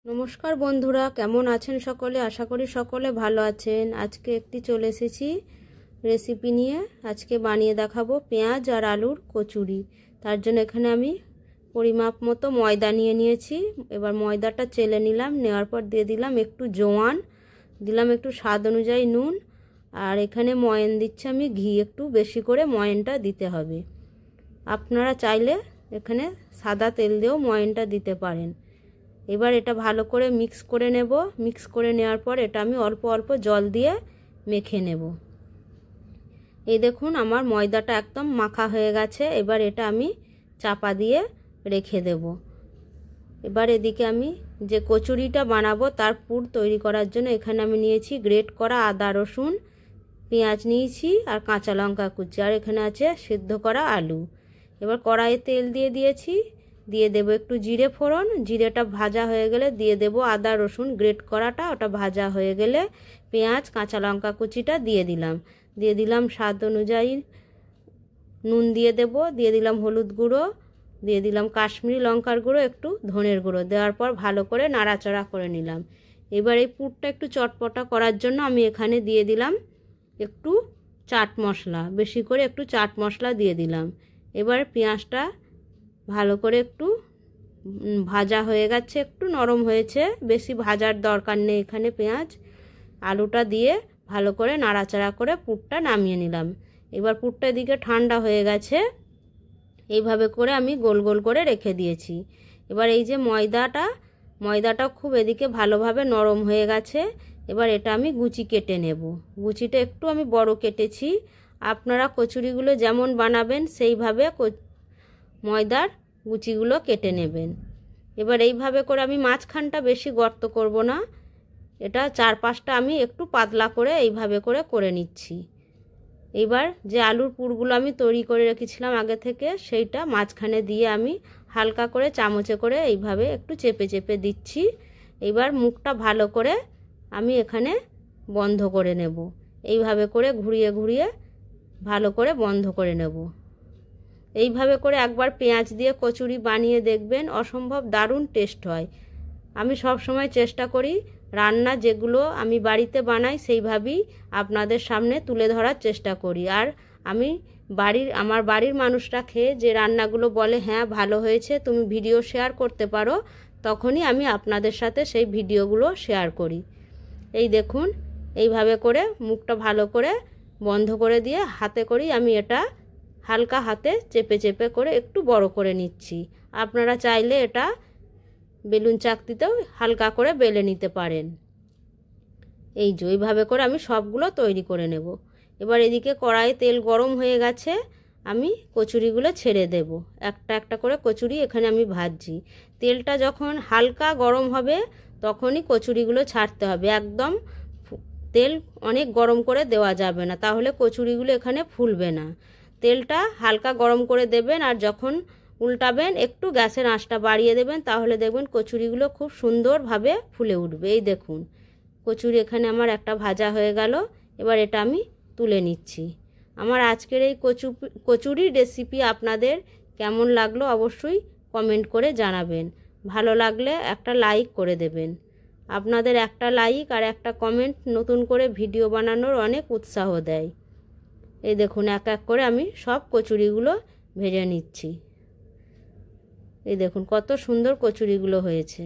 নমস্কার বন্ধুরা, কেমন আছেন সকলে? আশা করি সকলে ভালো আছেন। আজকে একটি চলে এসেছি রেসিপি নিয়ে। আজকে বানিয়ে দেখাবো পেঁয়াজ আর আলুর কচুরি। তার জন্য এখানে আমি পরিমাপ মতো ময়দা নিয়ে নিয়েছি। এবার ময়দাটা চেলে নিলাম, নেওয়ার পর দিয়ে দিলাম একটু জোয়ান, দিলাম একটু স্বাদ অনুযায়ী নুন, আর এখানে ময়ান দিচ্ছি আমি ঘি। একটু বেশি করে ময়ানটা দিতে হবে। আপনারা চাইলে এখানে সাদা তেল দিয়েও ময়ানটা দিতে পারেন। এবার এটা ভালো করে মিক্স করে নেব। মিক্স করে নেওয়ার পর এটা আমি অল্প অল্প জল দিয়ে মেখে নেব। এই দেখুন আমার ময়দাটা একদম মাখা হয়ে গেছে। এবার এটা আমি চাপা দিয়ে রেখে দেব। এবার এদিকে আমি যে কচুরিটা বানাবো তার পুর তৈরি করার জন্য এখানে আমি নিয়েছি গ্রেট করা আদা রসুন, পেঁয়াজ নিয়েছি আর কাঁচা লঙ্কা কুচি, আর এখানে আছে সিদ্ধ করা আলু। এবার কড়াইয়ে তেল দিয়ে দিয়েছি, দিয়ে দেব একটু জিরে ফোড়ন। জিরেটা ভাজা হয়ে গেলে দিয়ে দেব আদা রসুন গ্রেট করাটা, ওটা ভাজা হয়ে গেলে পেঁয়াজ কাঁচা লঙ্কা কুচিটা দিয়ে দিলাম স্বাদ অনুযায়ী নুন দিয়ে দিলাম হলুদ গুঁড়ো, দিয়ে দিলাম কাশ্মীরি লঙ্কার গুঁড়ো, একটু ধনের গুঁড়ো। দেওয়ার পর ভালো করে নাড়াচাড়া করে নিলাম। এবার এই পুরটা একটু চটপটা করার জন্য আমি এখানে দিয়ে দিলাম একটু চাট মশলা, বেশি করে একটু চাট মশলা দিয়ে দিলাম। এবার পেঁয়াজটা ভালো করে একটু ভাজা হয়ে গেছে, একটু নরম হয়েছে, বেশি ভাজার দরকার নেই এখানে পেঁয়াজ। আলুটা দিয়ে ভালো করে নাড়াচাড়া করে পুরটা নামিয়ে নিলাম। এবার পুরটা এদিকে ঠান্ডা হয়ে গেছে, এইভাবে করে আমি গোল গোল করে রেখে দিয়েছি। এবার এই যে ময়দাটা খুব এদিকে ভালোভাবে নরম হয়ে গেছে। এবার এটা আমি গুচি কেটে নেব। গুচিটা একটু আমি বড় কেটেছি। আপনারা কচুরিগুলো যেমন বানাবেন সেইভাবে ময়দার গুচিগুলো কেটে নেবেন। এবার এইভাবে করে আমি মাঝখানটা বেশি গর্ত করব না, এটা চারপাশটা আমি একটু পাতলা করে এইভাবে করে নিচ্ছি। এবার যে আলুর পুরগুলো আমি তৈরি করে রেখেছিলাম আগে থেকে, সেইটা মাঝখানে দিয়ে আমি হালকা করে চামচে করে এইভাবে একটু চেপে চেপে দিচ্ছি। এবার মুখটা ভালো করে আমি এখানে বন্ধ করে নেব। এইভাবে করে ঘুরিয়ে ঘুরিয়ে ভালো করে বন্ধ করে নেব। এইভাবে করে একবার পেঁয়াজ দিয়ে কচুরি বানিয়ে দেখবেন, অসম্ভব দারুণ টেস্ট হয়। আমি সব সময় চেষ্টা করি রান্না যেগুলো আমি বাড়িতে বানাই সেইভাবেই আপনাদের সামনে তুলে ধরার চেষ্টা করি। আর আমি আমার বাড়ির মানুষরা খেয়ে যে রান্নাগুলো বলে হ্যাঁ ভালো হয়েছে, তুমি ভিডিও শেয়ার করতে পারো, তখনই আমি আপনাদের সাথে সেই ভিডিওগুলো শেয়ার করি। এই দেখুন এইভাবে করে মুখটা ভালো করে বন্ধ করে দিয়ে হাতে করেই আমি এটা হালকা হাতে চেপে চেপে করে একটু বড় করে নিচ্ছি। আপনারা চাইলে এটা বেলুন চাকতিতেও হালকা করে বেলে নিতে পারেন। এই যে এইভাবে করে আমি সবগুলো তৈরি করে নেব। এবার এদিকে কড়াইয়ে তেল গরম হয়ে গেছে, আমি কচুরিগুলো ছেড়ে দেব। একটা একটা করে কচুরি এখানে আমি ভাজছি। তেলটা যখন হালকা গরম হবে তখনই কচুরিগুলো ছাড়তে হবে। একদম তেল অনেক গরম করে দেওয়া যাবে না, তাহলে কচুরিগুলো এখানে ফুলবে না। তেলটা হালকা গরম করে দেবেন, আর যখন উল্টাবেন একটু গ্যাসের আঁচটা বাড়িয়ে দেবেন, তাহলে দেখবেন কচুরিগুলো খুব সুন্দরভাবে ফুলে উঠবে। এই দেখুন কচুরি এখানে আমার একটা ভাজা হয়ে গেল। এবার এটা আমি তুলে নিচ্ছি। আমার আজকের এই কচুরির রেসিপি আপনাদের কেমন লাগলো অবশ্যই কমেন্ট করে জানাবেন। ভালো লাগলে একটা লাইক করে দেবেন। আপনাদের একটা লাইক আর একটা কমেন্ট নতুন করে ভিডিও বানানোর অনেক উৎসাহ দেয়। এই দেখুন এক এক করে আমি সব কচুরিগুলো ভেজে নিচ্ছি। এই দেখুন কত সুন্দর কচুরিগুলো হয়েছে।